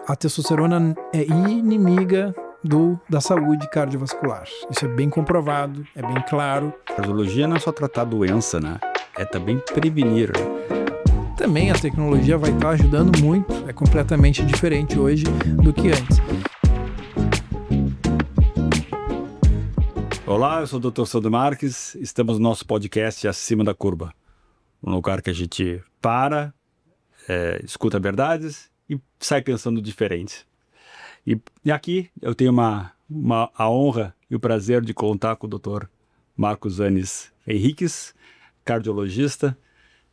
A testosterona é inimiga da saúde cardiovascular. Isso é bem comprovado, é bem claro. A cardiologia não é só tratar a doença, né? É também prevenir. Também a tecnologia vai estar ajudando muito, é completamente diferente hoje do que antes. Olá, eu sou o Dr. Sandro Marques, estamos no nosso podcast Acima da Curva, um lugar que a gente escuta verdades e sai pensando diferente. E aqui eu tenho a honra e o prazer de contar com o Dr. Marcos Anis Henriques, cardiologista.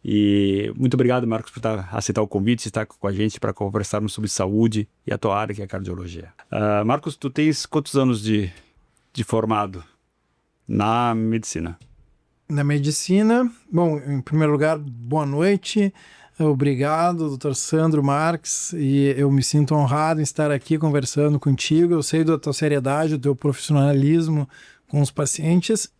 E muito obrigado, Marcos, por aceitar o convite e estar com a gente para conversarmos sobre saúde e a tua área, que é a cardiologia. Marcos, tu tens quantos anos de formado na medicina? Na medicina, bom, em primeiro lugar, boa noite, obrigado, Dr. Sandro Marques, e eu me sinto honrado em estar aqui conversando contigo. Eu sei da tua seriedade, do teu profissionalismo com os pacientes,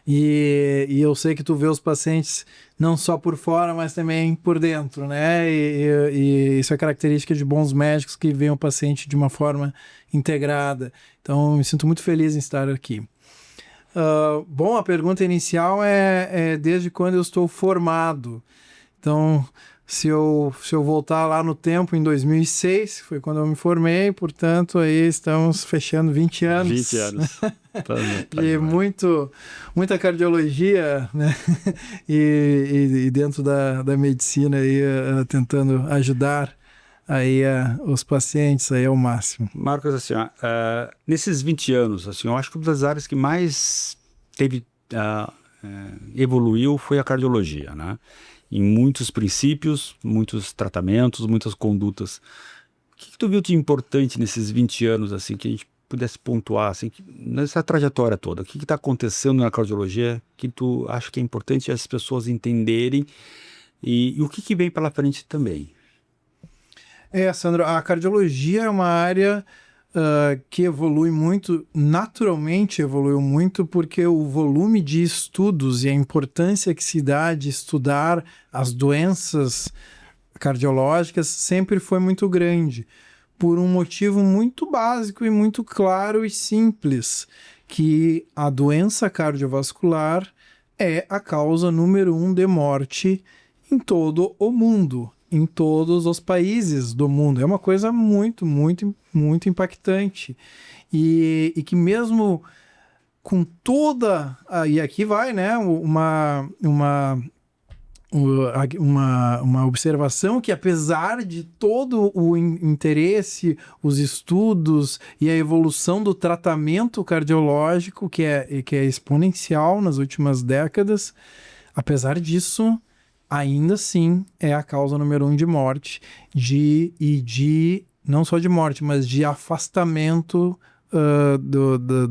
e eu sei que tu vê os pacientes não só por fora, mas também por dentro, né? E isso é característica de bons médicos, que veem o paciente de uma forma integrada. Então, eu me sinto muito feliz em estar aqui. Bom, a pergunta inicial é desde quando eu estou formado. Então, se eu voltar lá no tempo, em 2006, foi quando eu me formei, portanto, aí estamos fechando 20 anos. 20 anos. De muita cardiologia, né? E dentro da medicina, aí, tentando ajudar aí os pacientes aí ao máximo. Marcos, assim, nesses 20 anos, assim, eu acho que uma das áreas que mais evoluiu foi a cardiologia, né? Em muitos princípios, muitos tratamentos, muitas condutas. O que tu viu de importante nesses 20 anos, assim, que a gente pudesse pontuar, assim, nessa trajetória toda? O que está acontecendo na cardiologia que tu acha que é importante as pessoas entenderem e o que vem pela frente também? Sandro, a cardiologia é uma área que evolui muito, naturalmente evoluiu muito, porque o volume de estudos e a importância que se dá de estudar as doenças cardiológicas sempre foi muito grande, por um motivo muito básico e muito claro e simples, que a doença cardiovascular é a causa número 1 de morte em todo o mundo, em todos os países do mundo. É uma coisa muito, muito, muito impactante. E que mesmo com toda... E aqui vai, né, uma observação que, apesar de todo o interesse, os estudos e a evolução do tratamento cardiológico, que é exponencial nas últimas décadas, apesar disso, ainda assim é a causa número 1 de morte, não só de morte, mas de afastamento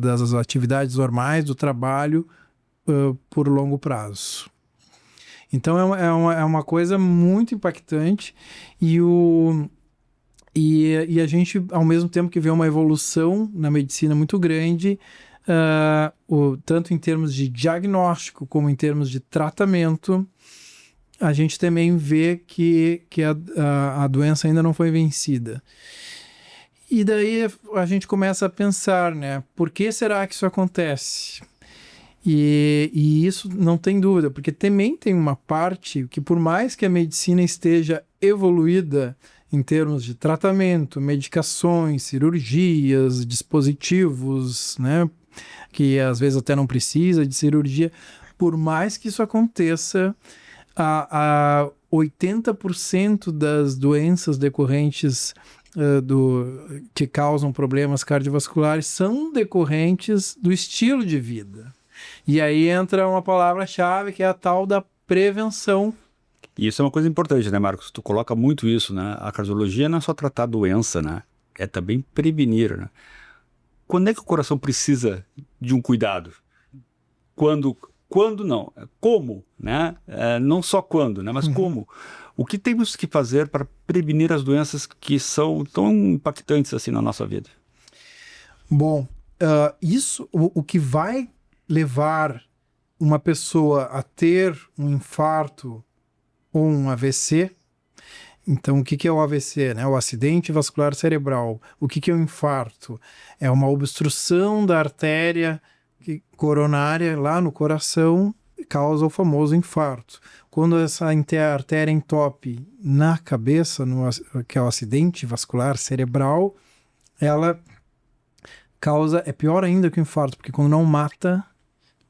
das atividades normais, do trabalho por longo prazo. Então é uma coisa muito impactante e a gente, ao mesmo tempo que vê uma evolução na medicina muito grande, tanto em termos de diagnóstico como em termos de tratamento, a gente também vê que a doença ainda não foi vencida. E daí a gente começa a pensar, né? Por que será que isso acontece? E isso não tem dúvida, porque também tem uma parte que, por mais que a medicina esteja evoluída em termos de tratamento, medicações, cirurgias, dispositivos, né? Que às vezes até não precisa de cirurgia, por mais que isso aconteça, a 80% das doenças decorrentes que causam problemas cardiovasculares são decorrentes do estilo de vida. E aí entra uma palavra-chave, que é a tal da prevenção. E isso é uma coisa importante, né, Marcos? Tu coloca muito isso, né? A cardiologia não é só tratar a doença, né? É também prevenir, né? Quando é que o coração precisa de um cuidado? Quando não? Como, né? Não só quando, né? Mas como? O que temos que fazer para prevenir as doenças que são tão impactantes assim na nossa vida? Bom, o que vai levar uma pessoa a ter um infarto ou um AVC Então, o que é o AVC, né? O acidente vascular cerebral. O que é o infarto? É uma obstrução da artéria coronária lá no coração, causa o famoso infarto. Quando essa artéria entope na cabeça, que é o acidente vascular cerebral, ela causa, é pior ainda que o infarto, porque quando não mata,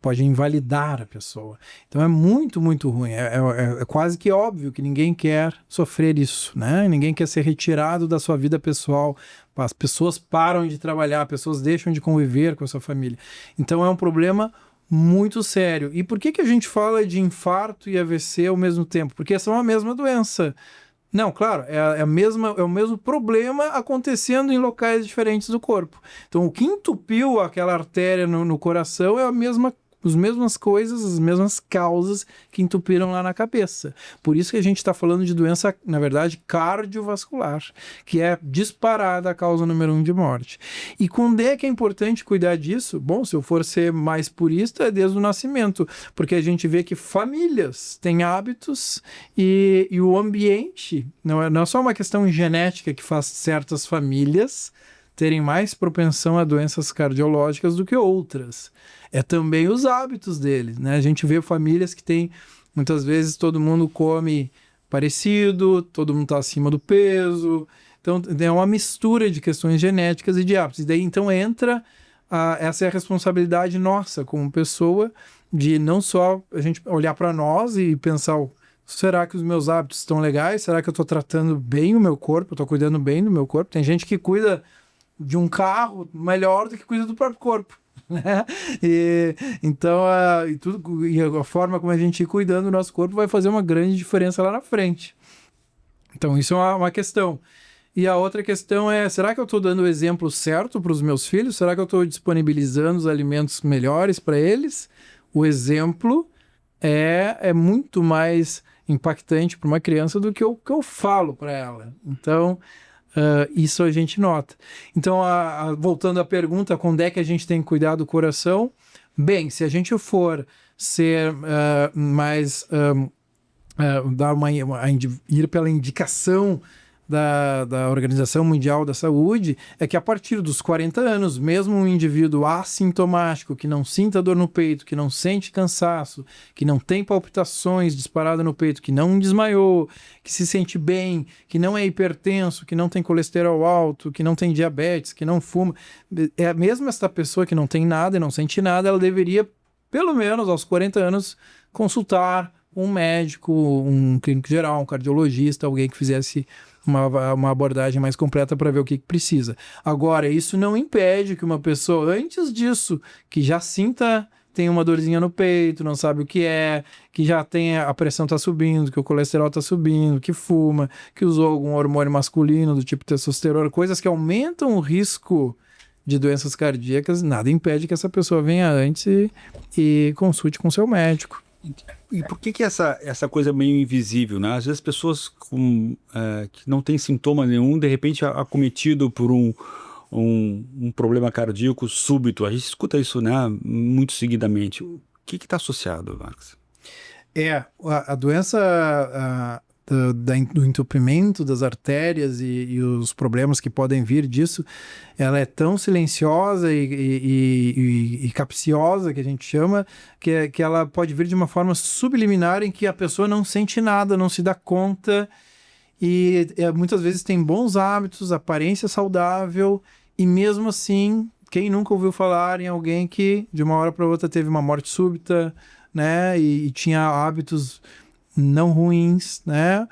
pode invalidar a pessoa. Então é muito, muito ruim. É quase que óbvio que ninguém quer sofrer isso, né? Ninguém quer ser retirado da sua vida pessoal. As pessoas param de trabalhar, as pessoas deixam de conviver com a sua família. Então é um problema muito sério. E por que a gente fala de infarto e AVC ao mesmo tempo? Porque são a mesma doença. Não, claro, é o mesmo problema acontecendo em locais diferentes do corpo. Então, o que entupiu aquela artéria no coração é as mesmas coisas, as mesmas causas que entupiram lá na cabeça. Por isso que a gente está falando de doença, na verdade, cardiovascular, que é disparada a causa número 1 de morte. E quando é que é importante cuidar disso? Bom, se eu for ser mais purista, é desde o nascimento, porque a gente vê que famílias têm hábitos e o ambiente, não é só uma questão genética que faz certas famílias terem mais propensão a doenças cardiológicas do que outras. É também os hábitos deles, né? A gente vê famílias que tem, muitas vezes, todo mundo come parecido, todo mundo está acima do peso. Então, é uma mistura de questões genéticas e de hábitos. E daí, então, essa é a responsabilidade nossa como pessoa, de não só a gente olhar para nós e pensar, será que os meus hábitos estão legais? Será que eu estou tratando bem o meu corpo? Estou cuidando bem do meu corpo? Tem gente que cuida de um carro melhor do que cuida do próprio corpo, né? Então, a forma como a gente ir cuidando do nosso corpo vai fazer uma grande diferença lá na frente. Então, isso é uma questão. E a outra questão é, será que eu estou dando o exemplo certo para os meus filhos? Será que eu estou disponibilizando os alimentos melhores para eles? O exemplo é muito mais impactante para uma criança do que o que eu falo para ela. Então, isso a gente nota. Então, voltando à pergunta, quando é que a gente tem que cuidar do coração? Bem, se a gente for ser mais... ir pela indicação da Organização Mundial da Saúde, é que a partir dos 40 anos, mesmo um indivíduo assintomático, que não sinta dor no peito, que não sente cansaço, que não tem palpitações disparadas no peito, que não desmaiou, que se sente bem, que não é hipertenso, que não tem colesterol alto, que não tem diabetes, que não fuma, mesmo essa pessoa que não tem nada e não sente nada, ela deveria, pelo menos aos 40 anos, consultar um médico, um clínico geral, um cardiologista, alguém que fizesse uma abordagem mais completa para ver o que precisa. Agora, isso não impede que uma pessoa, antes disso, que já tem uma dorzinha no peito, não sabe o que é, que já tem a pressão está subindo, que o colesterol está subindo, que fuma, que usou algum hormônio masculino do tipo testosterona, coisas que aumentam o risco de doenças cardíacas, nada impede que essa pessoa venha antes e consulte com seu médico. E por que essa coisa meio invisível, né? Às vezes pessoas que não têm sintoma nenhum, de repente acometido por um problema cardíaco súbito. A gente escuta isso, né, muito seguidamente. O que está associado, Marcos? A doença do entupimento das artérias e os problemas que podem vir disso, ela é tão silenciosa e capciosa, que a gente chama, que ela pode vir de uma forma subliminar em que a pessoa não sente nada, não se dá conta e muitas vezes tem bons hábitos, aparência saudável e mesmo assim, quem nunca ouviu falar em alguém que de uma hora para outra teve uma morte súbita, né, e tinha hábitos não ruins, né?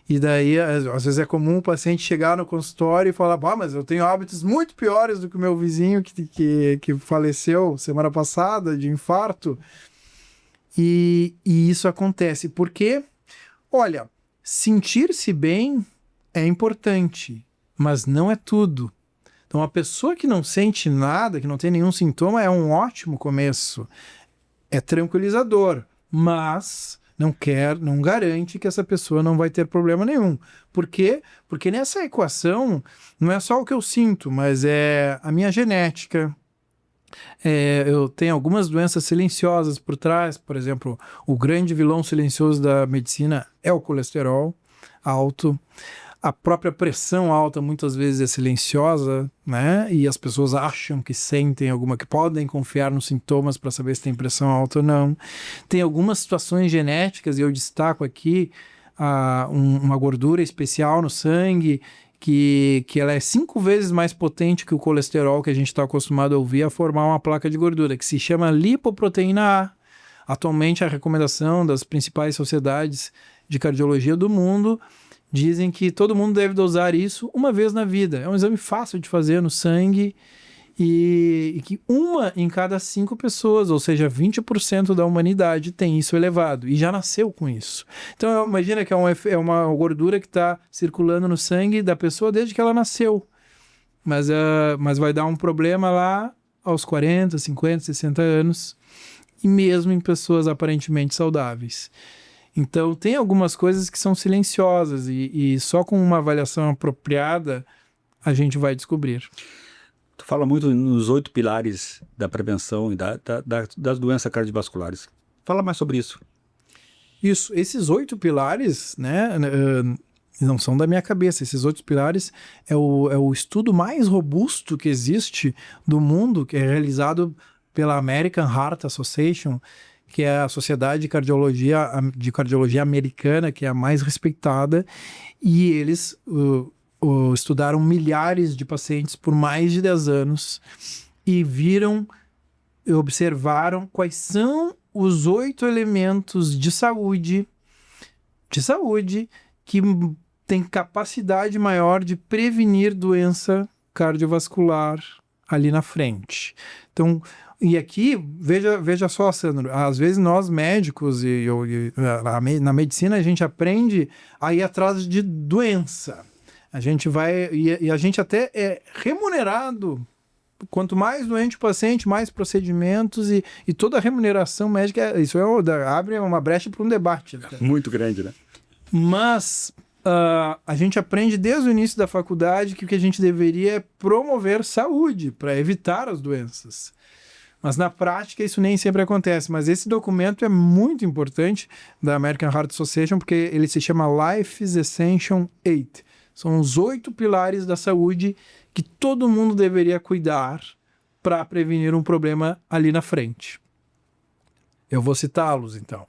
E daí, às vezes é comum o paciente chegar no consultório e falar, mas eu tenho hábitos muito piores do que o meu vizinho que faleceu semana passada de infarto. E isso acontece porque, olha, sentir-se bem é importante, mas não é tudo. Então, a pessoa que não sente nada, que não tem nenhum sintoma, é um ótimo começo. É tranquilizador, mas não garante que essa pessoa não vai ter problema nenhum. Por quê? Porque nessa equação não é só o que eu sinto, mas é a minha genética. Eu tenho algumas doenças silenciosas por trás, por exemplo, o grande vilão silencioso da medicina é o colesterol, alto. A própria pressão alta muitas vezes é silenciosa, né? E as pessoas acham que sentem que podem confiar nos sintomas para saber se tem pressão alta ou não. Tem algumas situações genéticas, e eu destaco aqui uma gordura especial no sangue, que ela é 5 vezes mais potente que o colesterol que a gente está acostumado a ouvir a formar uma placa de gordura, que se chama lipoproteína A. Atualmente, a recomendação das principais sociedades de cardiologia do mundo dizem que todo mundo deve dosar isso uma vez na vida. É um exame fácil de fazer no sangue e que 1 em cada 5 pessoas, ou seja, 20% da humanidade tem isso elevado e já nasceu com isso. Então, imagina que é uma gordura que está circulando no sangue da pessoa desde que ela nasceu. Mas vai dar um problema lá aos 40, 50, 60 anos e mesmo em pessoas aparentemente saudáveis. Então, tem algumas coisas que são silenciosas e só com uma avaliação apropriada a gente vai descobrir. Tu fala muito nos 8 pilares da prevenção e das doenças cardiovasculares. Fala mais sobre isso. Isso, esses 8 pilares, né, não são da minha cabeça. Esses 8 pilares é o estudo mais robusto que existe do mundo, que é realizado pela American Heart Association, que é a sociedade de cardiologia americana, que é a mais respeitada, e eles estudaram milhares de pacientes por mais de 10 anos e observaram quais são os 8 elementos de saúde que têm capacidade maior de prevenir doença cardiovascular ali na frente. Então, e aqui, veja só, Sandro, às vezes nós médicos na medicina a gente aprende a ir atrás de doença. A gente vai, e a gente até é remunerado. Quanto mais doente o paciente, mais procedimentos e toda a remuneração médica, isso abre uma brecha para um debate. Né? Muito grande, né? Mas a gente aprende desde o início da faculdade que o que a gente deveria é promover saúde para evitar as doenças. Mas na prática isso nem sempre acontece. Mas esse documento é muito importante da American Heart Association porque ele se chama Life's Essential 8. São os 8 pilares da saúde que todo mundo deveria cuidar para prevenir um problema ali na frente. Eu vou citá-los, então.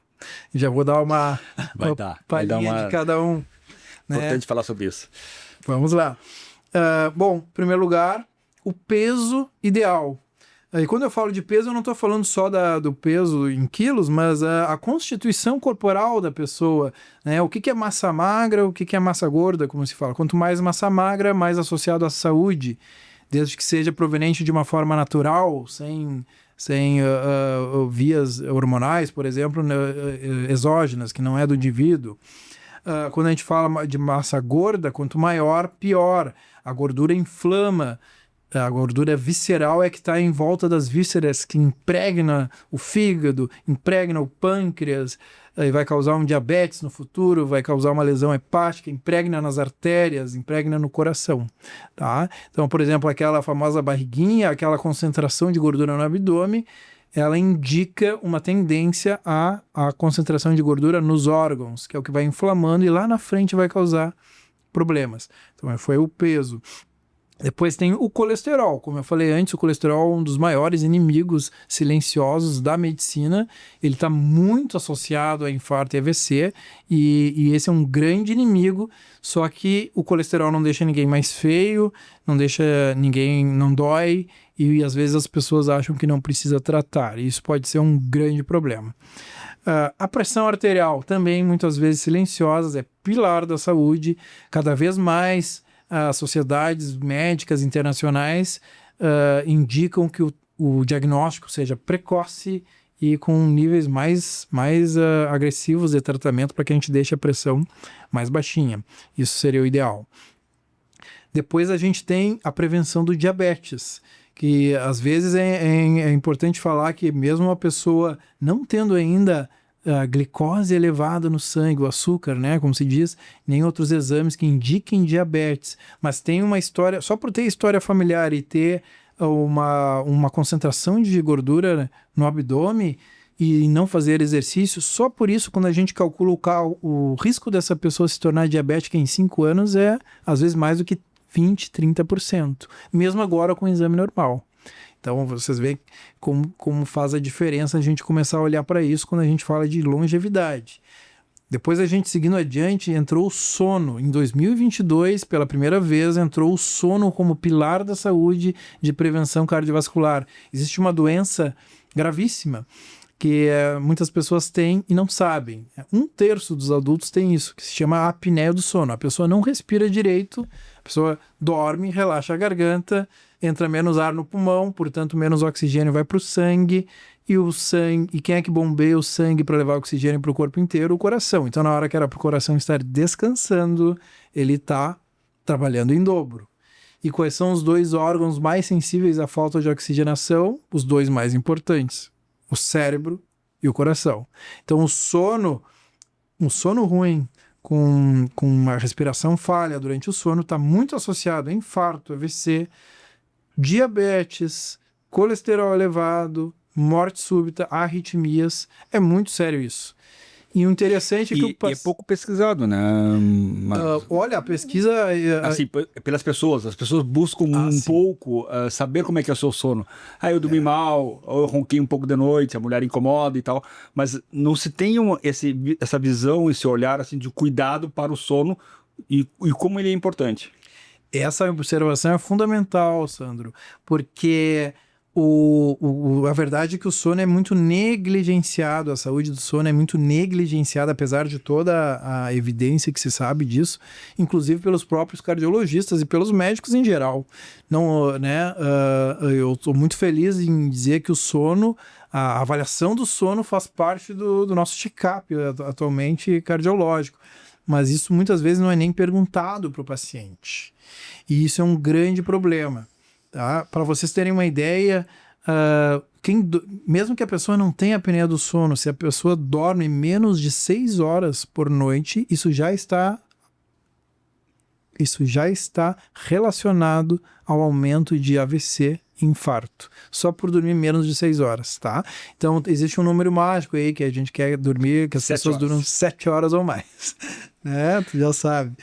Já vou dar uma palhinha de cada um. Importante falar sobre isso. Vamos lá. Bom, em primeiro lugar, o peso ideal. E quando eu falo de peso, eu não estou falando só do peso em quilos, mas a constituição corporal da pessoa, né? O que é massa magra, o que é massa gorda, como se fala. Quanto mais massa magra, mais associado à saúde, desde que seja proveniente de uma forma natural, sem vias hormonais, por exemplo, exógenas, que não é do indivíduo. Quando a gente fala de massa gorda, quanto maior, pior. A gordura inflama. A gordura visceral é que está em volta das vísceras, que impregna o fígado, impregna o pâncreas, e vai causar um diabetes no futuro, vai causar uma lesão hepática, impregna nas artérias, impregna no coração. Tá? Então, por exemplo, aquela famosa barriguinha, aquela concentração de gordura no abdômen, ela indica uma tendência à concentração de gordura nos órgãos, que é o que vai inflamando e lá na frente vai causar problemas. Então, foi o peso. Depois tem o colesterol. Como eu falei antes, o colesterol é um dos maiores inimigos silenciosos da medicina. Ele está muito associado a infarto e AVC e esse é um grande inimigo, só que o colesterol não deixa ninguém mais feio, não dói e às vezes as pessoas acham que não precisa tratar. E isso pode ser um grande problema. A pressão arterial também muitas vezes silenciosa, é pilar da saúde, cada vez mais as sociedades médicas internacionais indicam que o diagnóstico seja precoce e com níveis mais agressivos de tratamento para que a gente deixe a pressão mais baixinha. Isso seria o ideal. Depois a gente tem a prevenção do diabetes, que às vezes é importante falar que mesmo uma pessoa não tendo ainda a glicose elevada no sangue, o açúcar, né, como se diz, nem outros exames que indiquem diabetes, mas tem uma história, só por ter história familiar e ter uma concentração de gordura no abdômen, e não fazer exercício, só por isso, quando a gente calcula o risco dessa pessoa se tornar diabética em 5 anos é, às vezes, mais do que 20, 30%, mesmo agora com o exame normal. Então, vocês veem como faz a diferença a gente começar a olhar para isso quando a gente fala de longevidade. Depois, a gente seguindo adiante, entrou o sono. Em 2022, pela primeira vez, entrou o sono como pilar da saúde de prevenção cardiovascular. Existe uma doença gravíssima que muitas pessoas têm e não sabem. 1/3 dos adultos tem isso, que se chama apneia do sono. A pessoa não respira direito, a pessoa dorme, relaxa a garganta, entra menos ar no pulmão, portanto menos oxigênio vai para o sangue, e quem é que bombeia o sangue para levar oxigênio para o corpo inteiro? O coração. Então, na hora que era para o coração estar descansando, ele está trabalhando em dobro. E quais são os 2 órgãos mais sensíveis à falta de oxigenação? Os 2 mais importantes: o cérebro e o coração. Então, um sono ruim com uma respiração falha durante o sono está muito associado a infarto, AVC, diabetes, colesterol elevado, morte súbita, arritmias. É muito sério isso. E o interessante é que é pouco pesquisado, né? Olha, a pesquisa... Assim, pelas pessoas. As pessoas buscam pouco saber como é que é o seu sono. Eu dormi mal, ou eu ronquei um pouco de noite, a mulher incomoda e tal. Mas não se tem essa visão, esse olhar assim, de cuidado para o sono e como ele é importante. Essa observação é fundamental, Sandro, porque a verdade é que o sono é muito negligenciado, a saúde do sono é muito negligenciada, apesar de toda a evidência que se sabe disso, inclusive pelos próprios cardiologistas e pelos médicos em geral. Não, né, eu estou muito feliz em dizer que o sono, a avaliação do sono faz parte do nosso check-up atualmente cardiológico, mas isso muitas vezes não é nem perguntado para o paciente. E isso é um grande problema. Tá? Para vocês terem uma ideia, mesmo que a pessoa não tenha apneia do sono, se a pessoa dorme menos de 6 horas por noite, isso já está relacionado ao aumento de AVC e infarto, só por dormir menos de 6 horas, tá? Então, existe um número mágico aí que a gente quer dormir, que as pessoas duram 7 horas ou mais, né? Tu já sabe.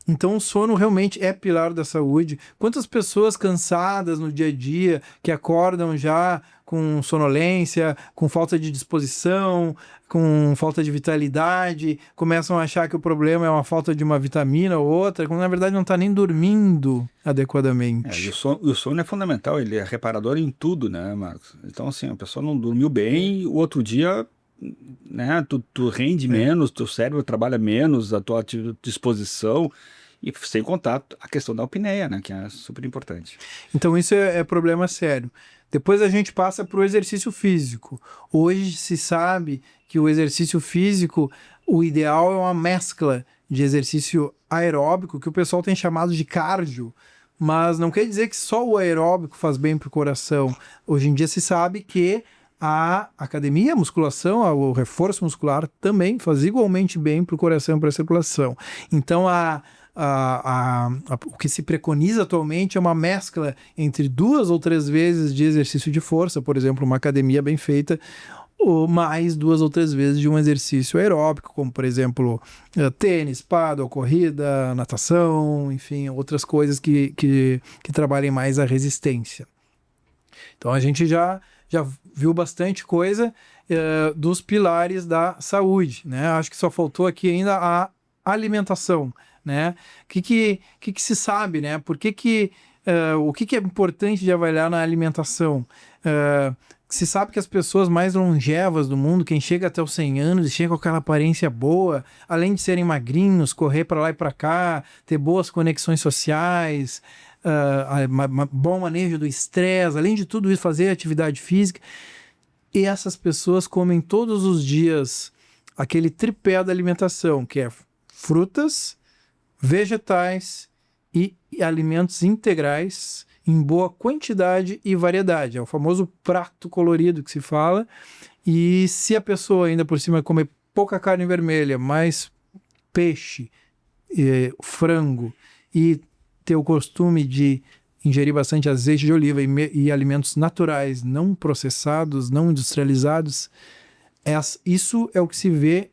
Então, o sono realmente é pilar da saúde. Quantas pessoas cansadas no dia a dia, que acordam já com sonolência, com falta de disposição, com falta de vitalidade, começam a achar que o problema é uma falta de uma vitamina ou outra, quando na verdade não está nem dormindo adequadamente. E o sono é fundamental, ele é reparador em tudo, né, Marcos? Então, assim, a pessoa não dormiu bem, o outro dia... né? Tu rende menos, teu cérebro trabalha menos, a tua disposição, e sem contar a questão da apneia, né? Que é super importante. Então isso é problema sério. Depois a gente passa para o exercício físico. Hoje se sabe que o exercício físico, o ideal é uma mescla de exercício aeróbico, que o pessoal tem chamado de cardio, mas não quer dizer que só o aeróbico faz bem para o coração. Hoje em dia se sabe que a academia, a musculação, o reforço muscular também faz igualmente bem para o coração e para a circulação. Então, o que se preconiza atualmente é uma mescla entre 2 ou 3 vezes de exercício de força, por exemplo, uma academia bem feita, ou mais 2 ou 3 vezes de um exercício aeróbico, como, por exemplo, tênis, pádel, corrida, natação, enfim, outras coisas que trabalhem mais a resistência. Então, a gente já viu bastante coisa dos pilares da saúde, né? Acho que só faltou aqui ainda a alimentação, né? O que se sabe, né? O que é importante de avaliar na alimentação? Se sabe que as pessoas mais longevas do mundo, quem chega até os 100 anos e chega com aquela aparência boa, além de serem magrinhos, correr para lá e para cá, ter boas conexões sociais, bom manejo do estresse, além de tudo isso, fazer atividade física. E essas pessoas comem todos os dias aquele tripé da alimentação, que é frutas, vegetais e alimentos integrais em boa quantidade e variedade. É o famoso prato colorido que se fala. E se a pessoa ainda por cima comer pouca carne vermelha, mais peixe, frango e ter o costume de ingerir bastante azeite de oliva e alimentos naturais, não processados, não industrializados, isso é o que se vê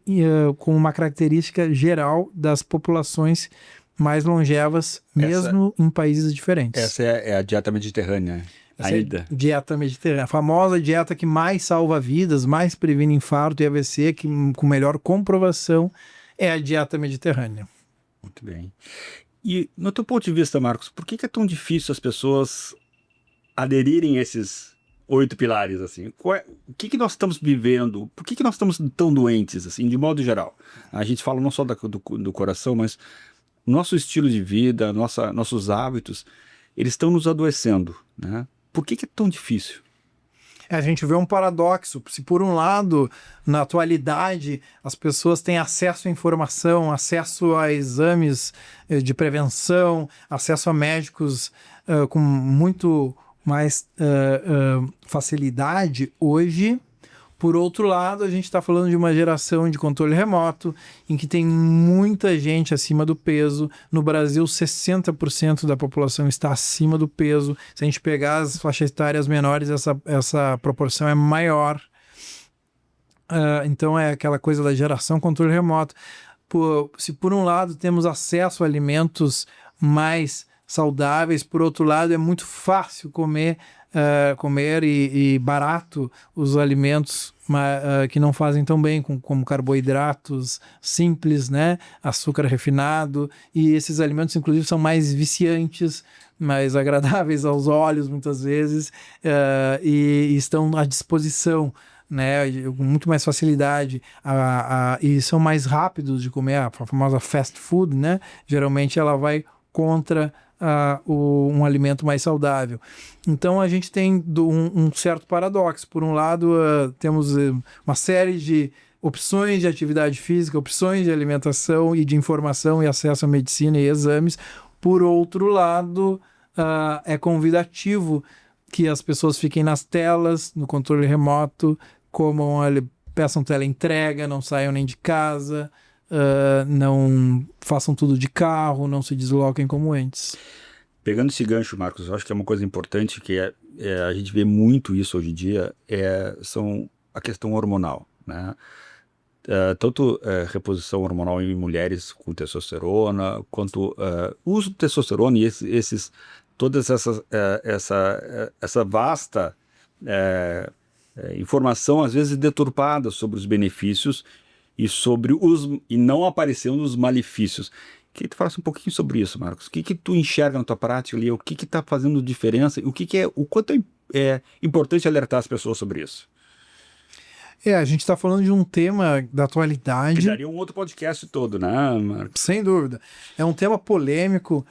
como uma característica geral das populações mais longevas, mesmo em países diferentes. Essa é a dieta mediterrânea. Ainda. Dieta mediterrânea, a famosa dieta que mais salva vidas, mais previne infarto e AVC, que com melhor comprovação é a dieta mediterrânea. Muito bem. E no teu ponto de vista, Marcos, por que é tão difícil as pessoas aderirem a esses 8 pilares, assim? O que nós estamos vivendo? Por que nós estamos tão doentes, assim, de modo geral? A gente fala não só do coração, mas nosso estilo de vida, nossos hábitos, eles estão nos adoecendo, né? Por que é tão difícil? A gente vê um paradoxo. Se por um lado, na atualidade, as pessoas têm acesso à informação, acesso a exames de prevenção, acesso a médicos com muito mais facilidade, hoje, por outro lado, a gente está falando de uma geração de controle remoto, em que tem muita gente acima do peso. No Brasil, 60% da população está acima do peso. Se a gente pegar as faixas etárias menores, essa proporção é maior. Então é aquela coisa da geração controle remoto. Se por um lado temos acesso a alimentos mais saudáveis, por outro lado é muito fácil comer e barato os alimentos que não fazem tão bem, como carboidratos simples, né? Açúcar refinado, e esses alimentos inclusive são mais viciantes, mais agradáveis aos olhos muitas vezes, e estão à disposição, né, com muito mais facilidade, e são mais rápidos de comer, a famosa fast food, né? Geralmente ela vai contra um alimento mais saudável. Então a gente tem um certo paradoxo. Por um lado, temos uma série de opções de atividade física, opções de alimentação e de informação e acesso à medicina e exames. Por outro lado, é convidativo que as pessoas fiquem nas telas, no controle remoto, peçam teleentrega, não saiam nem de casa, não façam tudo de carro, não se desloquem como antes. Pegando esse gancho, Marcos, eu acho que é uma coisa importante que a gente vê muito isso hoje em dia, são a questão hormonal, né? Tanto reposição hormonal em mulheres com testosterona, quanto o uso de testosterona e toda essa vasta informação, às vezes deturpada, sobre os benefícios e não aparecendo os malefícios. Queria que tu falasse um pouquinho sobre isso, Marcos. O que tu enxerga na tua prática ali? O que está fazendo diferença? O quanto é importante alertar as pessoas sobre isso? A gente está falando de um tema da atualidade. Que daria um outro podcast todo, né, Marcos? Sem dúvida. É um tema polêmico,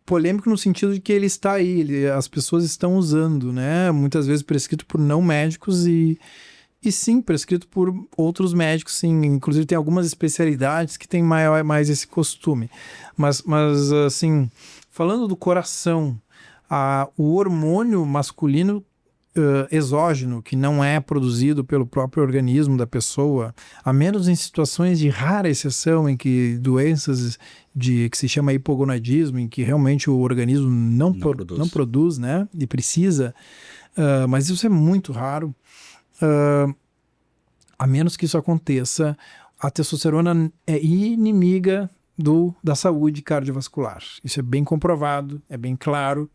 polêmico no sentido de que ele está aí, as pessoas estão usando, né? Muitas vezes prescrito por não médicos e sim, prescrito por outros médicos, sim. Inclusive tem algumas especialidades que têm mais esse costume. Mas assim, falando do coração, o hormônio masculino exógeno, que não é produzido pelo próprio organismo da pessoa, a menos em situações de rara exceção, em que doenças que se chama hipogonadismo, em que realmente o organismo não produz, né? E precisa, mas isso é muito raro. A menos que isso aconteça, a testosterona é inimiga da saúde cardiovascular. Isso é bem comprovado, é bem claro.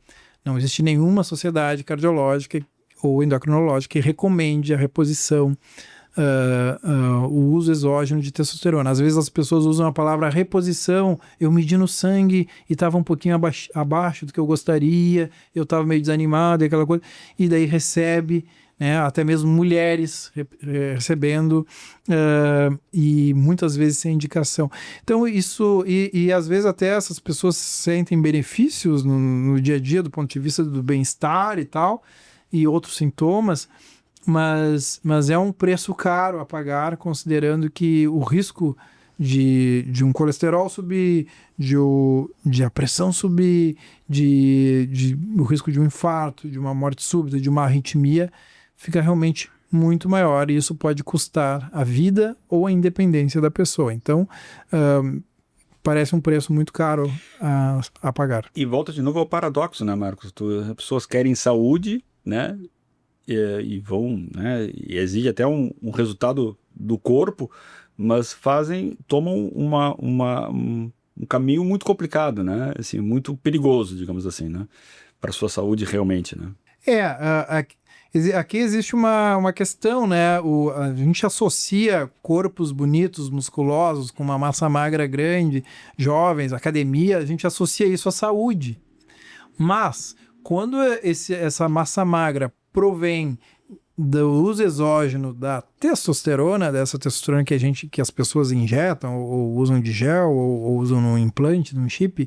Não existe nenhuma sociedade cardiológica ou endocrinológica que recomende a reposição, o uso exógeno de testosterona. Às vezes as pessoas usam a palavra reposição, eu medi no sangue e estava um pouquinho abaixo do que eu gostaria, eu estava meio desanimado e aquela coisa, e daí recebe, né, até mesmo mulheres recebendo, e muitas vezes sem indicação. Então isso, e às vezes até essas pessoas sentem benefícios no dia a dia do ponto de vista do bem-estar e tal, e outros sintomas, mas é um preço caro a pagar, considerando que o risco de um colesterol subir, de a pressão subir, o risco de um infarto, de uma morte súbita, de uma arritmia, fica realmente muito maior, e isso pode custar a vida ou a independência da pessoa. Então, parece um preço muito caro a pagar. E volta de novo ao paradoxo, né, Marcos? As pessoas querem saúde, né? E vão, né? E exige até um resultado do corpo, mas tomam um caminho muito complicado, né? Assim, muito perigoso, digamos assim, né? Para a sua saúde realmente, né? Aqui existe uma questão, né? A gente associa corpos bonitos, musculosos, com uma massa magra grande, jovens, academia, a gente associa isso à saúde. Mas, quando essa massa magra provém do uso exógeno da testosterona, dessa testosterona que as pessoas injetam, ou usam de gel, ou usam no implante, num chip,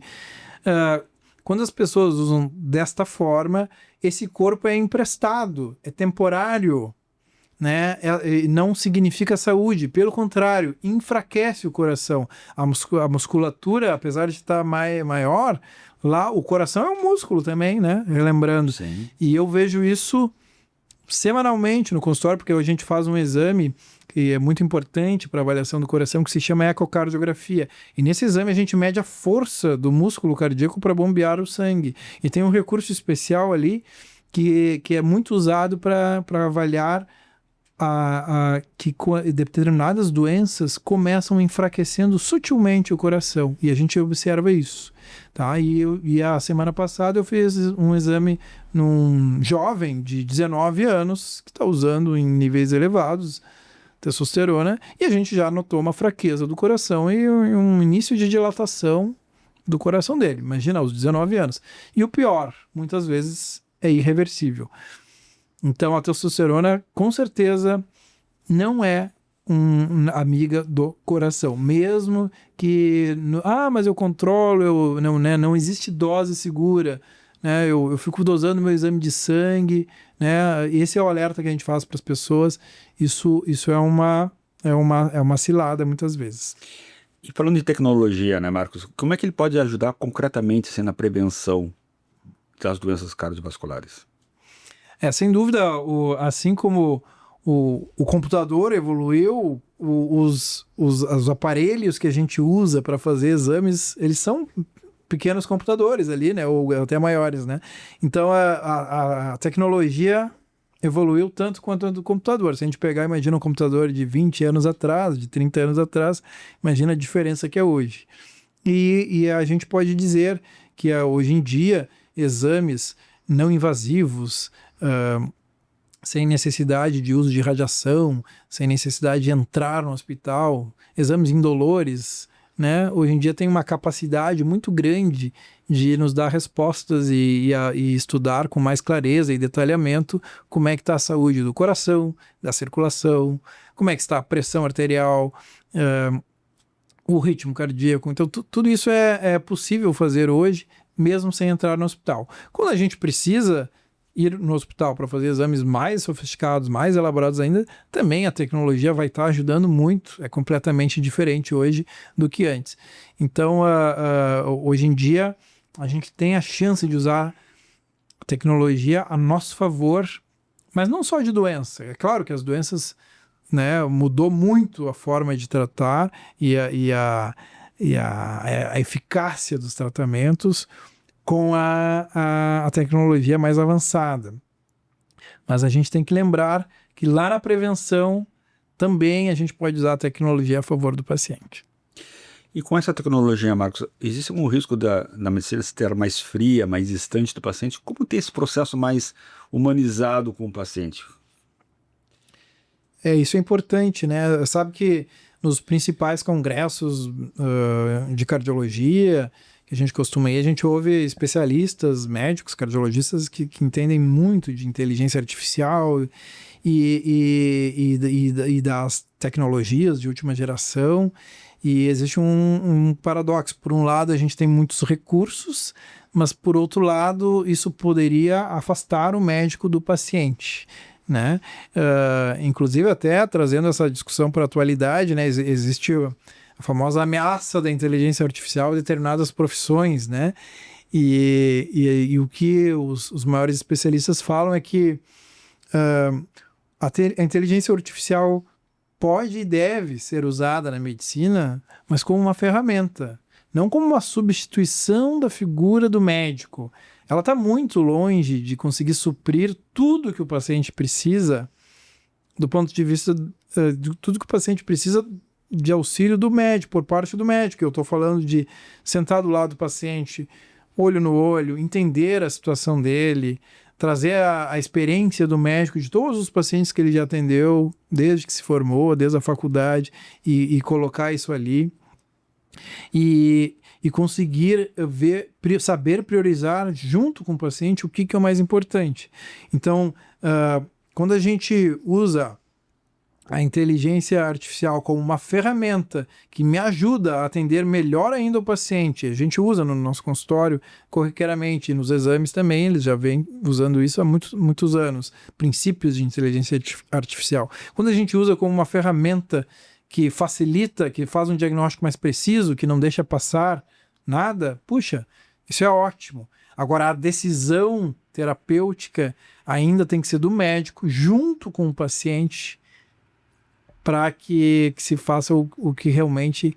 quando as pessoas usam desta forma, esse corpo é emprestado, é temporário, né? Não significa saúde, pelo contrário, enfraquece o coração. A musculatura, apesar de estar maior, lá o coração é um músculo também, né? Relembrando. Sim. E eu vejo isso semanalmente no consultório, porque a gente faz um exame que é muito importante para a avaliação do coração, que se chama ecocardiografia. E nesse exame a gente mede a força do músculo cardíaco para bombear o sangue. E tem um recurso especial ali que é muito usado para avaliar que determinadas doenças começam enfraquecendo sutilmente o coração. E a gente observa isso. Tá? E a semana passada eu fiz um exame num jovem de 19 anos que está usando em níveis elevados testosterona, e a gente já notou uma fraqueza do coração e um início de dilatação do coração dele. Imagina, aos 19 anos. E o pior, muitas vezes, é irreversível. Então, a testosterona, com certeza, não é amiga do coração. Mesmo que... mas eu controlo, não existe dose segura. Né? Eu fico dosando meu exame de sangue, né? Esse é o alerta que a gente faz para as pessoas. Isso é uma cilada muitas vezes. E falando de tecnologia, né, Marcos? Como é que ele pode ajudar concretamente assim, na prevenção das doenças cardiovasculares? Sem dúvida, assim como o computador evoluiu, os aparelhos que a gente usa para fazer exames, eles são pequenos computadores ali, né, ou até maiores, né? Então a tecnologia evoluiu tanto quanto a do computador. Se a gente pegar, imagina um computador de 20 anos atrás, de 30 anos atrás, imagina a diferença que é hoje. E a gente pode dizer que hoje em dia exames não invasivos, sem necessidade de uso de radiação, sem necessidade de entrar no hospital, exames indolores, né? Hoje em dia tem uma capacidade muito grande de nos dar respostas e estudar com mais clareza e detalhamento como é que está a saúde do coração, da circulação, como é que está a pressão arterial, o ritmo cardíaco. Então, tudo isso é possível fazer hoje, mesmo sem entrar no hospital. Quando a gente precisa ir no hospital para fazer exames mais sofisticados, mais elaborados ainda, também a tecnologia vai estar ajudando muito, é completamente diferente hoje do que antes. Então, hoje em dia, a gente tem a chance de usar a tecnologia a nosso favor, mas não só de doença. É claro que as doenças, né, mudou muito a forma de tratar e a eficácia dos tratamentos com a tecnologia mais avançada. Mas a gente tem que lembrar que lá na prevenção também a gente pode usar a tecnologia a favor do paciente. E com essa tecnologia, Marcos, existe algum risco da medicina se ter mais fria, mais distante do paciente? Como ter esse processo mais humanizado com o paciente? Isso é importante, né? Sabe que nos principais congressos de cardiologia que a gente costuma ir, a gente ouve especialistas, médicos, cardiologistas que entendem muito de inteligência artificial e das tecnologias de última geração. E existe um paradoxo. Por um lado, a gente tem muitos recursos, mas por outro lado, isso poderia afastar o médico do paciente. Né? Inclusive até trazendo essa discussão para a atualidade, né? Existe a famosa ameaça da inteligência artificial em determinadas profissões, né? E o que os maiores especialistas falam é que a inteligência artificial pode e deve ser usada na medicina, mas como uma ferramenta, não como uma substituição da figura do médico. Ela está muito longe de conseguir suprir tudo que o paciente precisa, do ponto de vista de tudo que o paciente precisa de auxílio do médico, por parte do médico. Eu estou falando de sentar do lado do paciente, olho no olho, entender a situação dele, trazer a experiência do médico de todos os pacientes que ele já atendeu, desde que se formou, desde a faculdade, e colocar isso ali. E conseguir saber priorizar junto com o paciente o que é o mais importante. Então, quando a gente usa a inteligência artificial como uma ferramenta que me ajuda a atender melhor ainda o paciente, a gente usa no nosso consultório corriqueiramente, nos exames também, eles já vêm usando isso há muitos anos, princípios de inteligência artificial. Quando a gente usa como uma ferramenta que facilita, que faz um diagnóstico mais preciso, que não deixa passar nada, puxa, isso é ótimo. Agora, a decisão terapêutica ainda tem que ser do médico, junto com o paciente, para que se faça o que realmente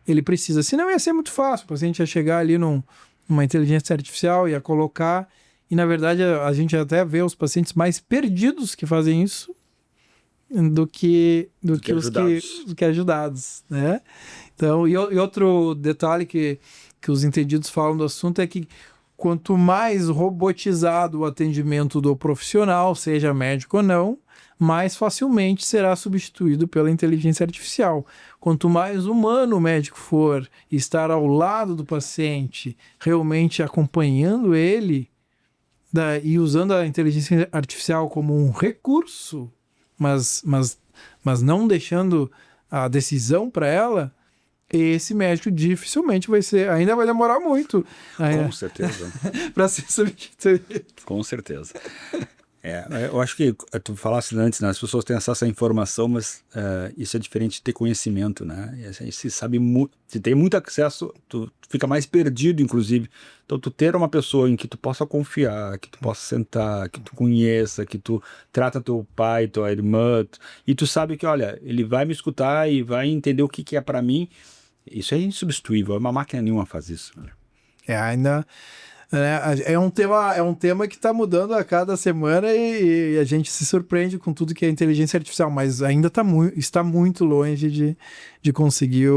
ele precisa. Senão ia ser muito fácil, o paciente ia chegar ali numa inteligência artificial, ia colocar, e na verdade a gente até vê os pacientes mais perdidos que fazem isso, do que os que ajudados, né? Então, e outro detalhe que os entendidos falam do assunto é que quanto mais robotizado o atendimento do profissional, seja médico ou não, mais facilmente será substituído pela inteligência artificial. Quanto mais humano o médico for e estar ao lado do paciente, realmente acompanhando ele, e usando a inteligência artificial como um recurso, mas não deixando a decisão para ela, esse médico dificilmente ainda vai demorar muito. Com certeza. Para ser substituído. Com certeza. Eu acho que tu falaste antes, né? As pessoas têm acesso à informação, mas isso é diferente de ter conhecimento, né? E a gente se tem muito acesso, tu fica mais perdido, inclusive. Então, tu ter uma pessoa em que tu possa confiar, que tu possa sentar, que tu conheça, que tu trata teu pai, tua irmã, e tu sabe que, olha, ele vai me escutar e vai entender o que é para mim. Isso é insubstituível, uma máquina nenhuma faz isso. Ainda... É um tema que está mudando a cada semana e a gente se surpreende com tudo que é inteligência artificial, mas ainda está muito longe de conseguir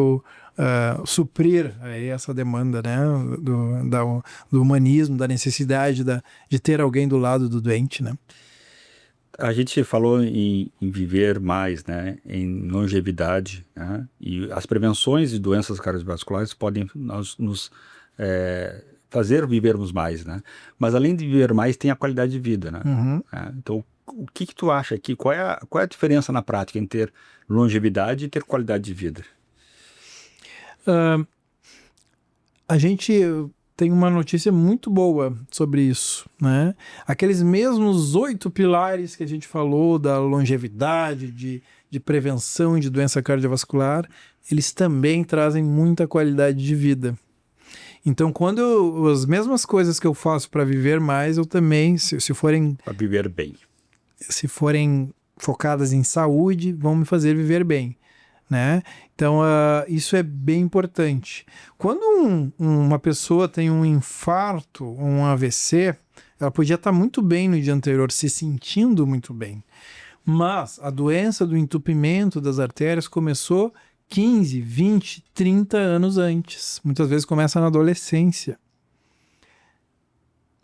suprir aí essa demanda, né, do humanismo, da necessidade de ter alguém do lado do doente, né? A gente falou em viver mais, né, em longevidade, né, e as prevenções de doenças cardiovasculares podem nos fazer vivermos mais, né? Mas além de viver mais, tem a qualidade de vida, né? Uhum. Então, o que tu acha aqui? Qual é a diferença na prática em ter longevidade e ter qualidade de vida? A gente tem uma notícia muito boa sobre isso, né? Aqueles mesmos 8 pilares que a gente falou da longevidade, de prevenção de doença cardiovascular, eles também trazem muita qualidade de vida. Então, quando as mesmas coisas que eu faço para viver mais, eu também, se forem... Para viver bem. Se forem focadas em saúde, vão me fazer viver bem, né? Então, isso é bem importante. Quando uma pessoa tem um infarto, um AVC, ela podia estar muito bem no dia anterior, se sentindo muito bem. Mas a doença do entupimento das artérias começou 15, 20, 30 anos antes. Muitas vezes começa na adolescência.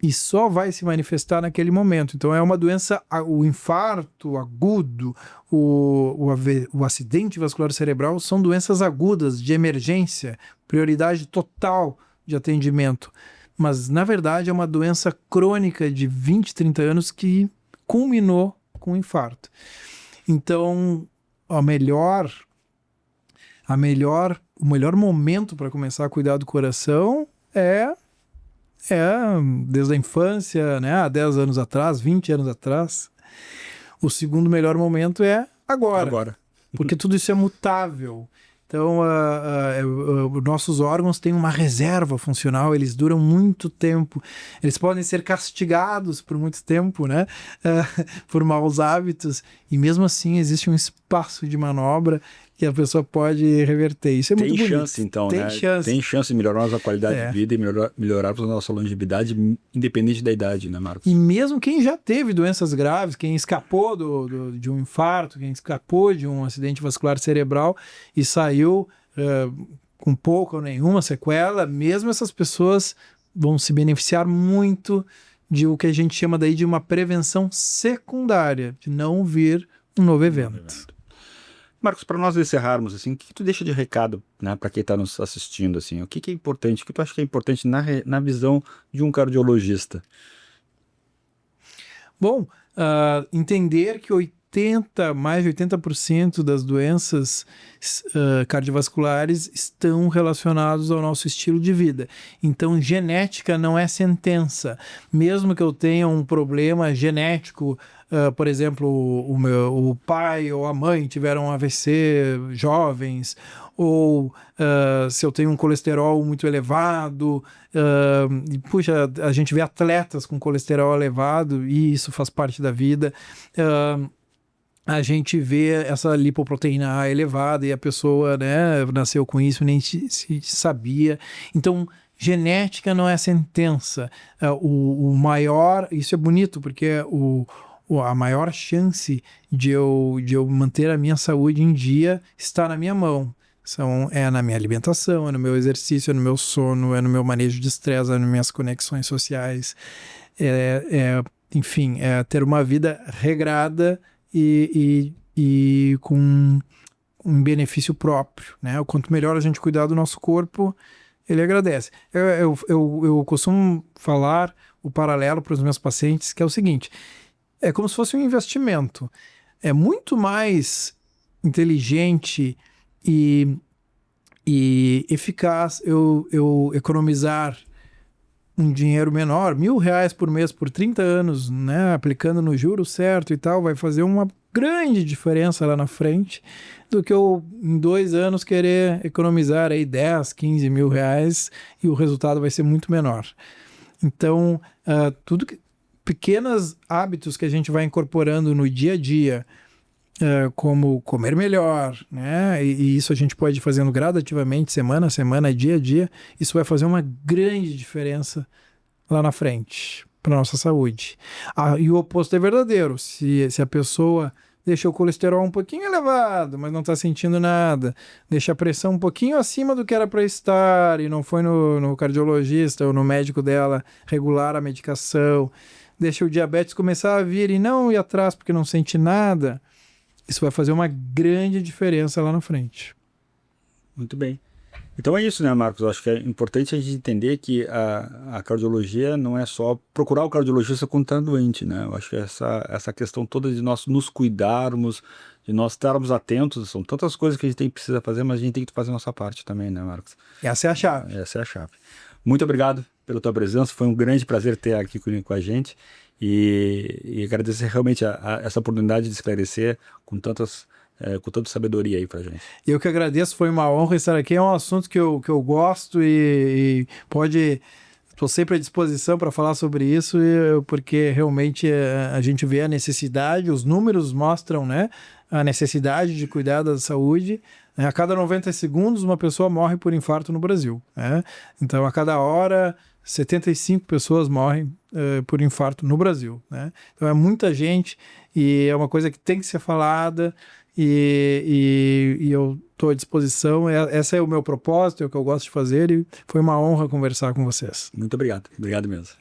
E só vai se manifestar naquele momento. Então é uma doença, o infarto agudo, o acidente vascular cerebral são doenças agudas de emergência, prioridade total de atendimento. Mas na verdade é uma doença crônica de 20, 30 anos que culminou com o infarto. Então o melhor momento para começar a cuidar do coração é desde a infância, né? Há 10 anos atrás, 20 anos atrás. O segundo melhor momento é agora. Porque tudo isso é mutável. Então, nossos órgãos têm uma reserva funcional, eles duram muito tempo. Eles podem ser castigados por muito tempo, né? Por maus hábitos. E mesmo assim existe um espaço espaço de manobra que a pessoa pode reverter. Isso é muito bonito. Tem chance, então, Tem né? chance. Tem chance de melhorar a nossa qualidade de vida e melhorar a nossa longevidade, independente da idade, né, Marcos? E mesmo quem já teve doenças graves, quem escapou de um infarto, quem escapou de um acidente vascular cerebral e saiu com pouca ou nenhuma sequela, mesmo essas pessoas vão se beneficiar muito de o que a gente chama daí de uma prevenção secundária, de não vir um novo evento. Marcos, para nós encerrarmos, assim, o que tu deixa de recado, né, para quem está nos assistindo, assim, o que é importante, o que tu acha que é importante na visão de um cardiologista? Bom, entender que mais de 80% das doenças cardiovasculares estão relacionadas ao nosso estilo de vida. Então, genética não é sentença. Mesmo que eu tenha um problema genético, por exemplo, o pai ou a mãe tiveram um AVC jovens, ou se eu tenho um colesterol muito elevado, puxa, a gente vê atletas com colesterol elevado e isso faz parte da vida. A gente vê essa lipoproteína A elevada e a pessoa, né, nasceu com isso, nem se sabia. Então, genética não é sentença. O maior, isso é bonito, porque a maior chance de eu manter a minha saúde em dia está na minha mão. É na minha alimentação, é no meu exercício, é no meu sono, é no meu manejo de estresse, é nas minhas conexões sociais. Enfim, é ter uma vida regrada e com um benefício próprio, né? O quanto melhor a gente cuidar do nosso corpo, ele agradece. Eu costumo falar o paralelo para os meus pacientes, que é o seguinte: é como se fosse um investimento. É muito mais inteligente e eficaz eu economizar um dinheiro menor, R$1.000 por mês por 30 anos, né, aplicando no juro certo e tal, vai fazer uma grande diferença lá na frente, do que eu, em 2 anos, querer economizar aí 10, 15 mil reais e o resultado vai ser muito menor. Então, pequenos hábitos que a gente vai incorporando no dia a dia, como comer melhor, né? E isso a gente pode ir fazendo gradativamente, semana a semana, dia a dia. Isso vai fazer uma grande diferença lá na frente para nossa saúde. E o oposto é verdadeiro. Se a pessoa deixa o colesterol um pouquinho elevado, mas não está sentindo nada, deixa a pressão um pouquinho acima do que era para estar e não foi no cardiologista ou no médico dela regular a medicação, deixa o diabetes começar a vir e não ir atrás porque não sente nada, isso vai fazer uma grande diferença lá na frente. Muito bem. Então é isso, né, Marcos? Eu acho que é importante a gente entender que a cardiologia não é só procurar o cardiologista quando está doente, né? Eu acho que essa questão toda de nós nos cuidarmos, de nós estarmos atentos, são tantas coisas que a gente precisa fazer, mas a gente tem que fazer a nossa parte também, né, Marcos? Essa é a chave. Essa é a chave. Muito obrigado pela tua presença, foi um grande prazer ter aqui com a gente e agradecer realmente essa oportunidade de esclarecer com tanta sabedoria aí pra gente. Eu que agradeço, foi uma honra estar aqui, é um assunto que eu gosto e estou sempre à disposição para falar sobre isso, porque realmente a gente vê a necessidade, os números mostram, né, a necessidade de cuidar da saúde. A cada 90 segundos uma pessoa morre por infarto no Brasil, né? Então a cada hora 75 pessoas morrem por infarto no Brasil, né? Então é muita gente e é uma coisa que tem que ser falada e eu estou à disposição. Esse é o meu propósito, é o que eu gosto de fazer e foi uma honra conversar com vocês. Muito obrigado. Obrigado mesmo.